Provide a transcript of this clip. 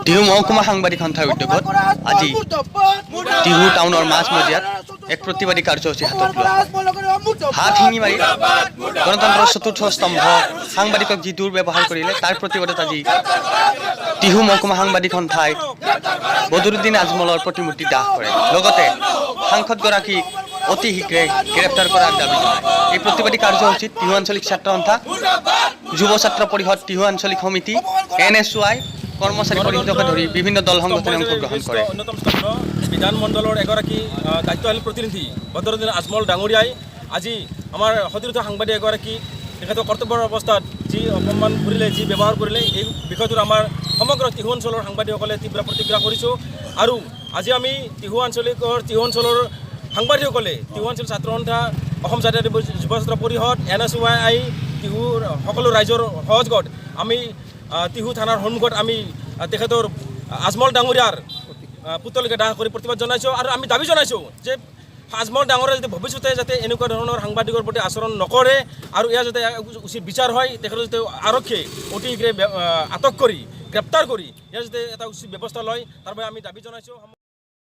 টিহু মহকুমা সাংবাদিক সন্থাৰ উদ্যোগত আজি টিহু টাউনৰ মাজমজিয়াত এক প্ৰতিবাদী কাৰ্যসূচী হাতত লোৱা হাত শিঙি মাৰি গণতন্ত্ৰৰ চতুৰ্থ স্তম্ভ সাংবাদিকক যি দুৰ্ব্যৱহাৰ কৰিলে তাৰ প্ৰতিবাদত আজি টিহু মহকুমা সাংবাদিক সন্থাই বদৰুদ্দিন আজমলৰ প্ৰতিমূৰ্তি দাহ কৰে। লগতে সাংসদগৰাকীক অতি শীঘ্ৰে গ্ৰেপ্তাৰ কৰাৰ দাবী জনায়। এই প্ৰতিবাদী কাৰ্যসূচীত টিহু আঞ্চলিক ছাত্ৰ সন্থা, যুৱ ছাত্ৰ পৰিষদ, টিহু আঞ্চলিক সমিতি, NSY, কৰ্মচাৰী পৰিষদকে ধৰি বিভিন্ন দল সংগঠনে অংশগ্ৰহণ কৰে। অন্যতম স্তম্ভ বিধানমণ্ডলৰ এগৰাকী দায়িত্বশীল প্ৰতিনিধি বদৰুদ্দিন আজমল ডাঙৰীয়াই আজি আমাৰ সতীৰ্থ সাংবাদিক এগৰাকী তেখেতৰ কৰ্তব্যৰ অৱস্থাত যি অপমান কৰিলে, যি ব্যৱহাৰ কৰিলে, এই বিষয়টোত আমাৰ সমগ্ৰ টিহু অঞ্চলৰ সাংবাদিকসকলে তীব্ৰ প্ৰতিক্ৰিয়া কৰিছোঁ। আৰু আজি আমি টিহু অঞ্চলৰ সাংবাদিকসকলে টিহু অঞ্চল ছাত্ৰ সন্থা, অসম জাতীয় যুৱ ছাত্ৰ পৰিষদ, NSY, টিহুৰ সকলো ৰাইজৰ সহযোগত আমি টিহু থানাৰ সন্মুখত আমি তেখেতৰ আজমল ডাঙৰীয়াৰ পুতলিকা দাহ কৰি প্ৰতিবাদ জনাইছোঁ। আৰু আমি দাবী জনাইছোঁ যে আজমল ডাঙৰীয়াই যাতে ভৱিষ্যতে যাতে এনেকুৱা ধৰণৰ সাংবাদিকৰ প্ৰতি আচৰণ নকৰে আৰু ইয়াৰ যাতে উচিত বিচাৰ হয়, তেখেতৰ যাতে আৰক্ষীয়ে অতি শীঘ্ৰে আটক কৰি গ্ৰেপ্তাৰ কৰি ইয়াৰ যাতে এটা উচিত ব্যৱস্থা লয়, তাৰ বাবে আমি দাবী জনাইছোঁ।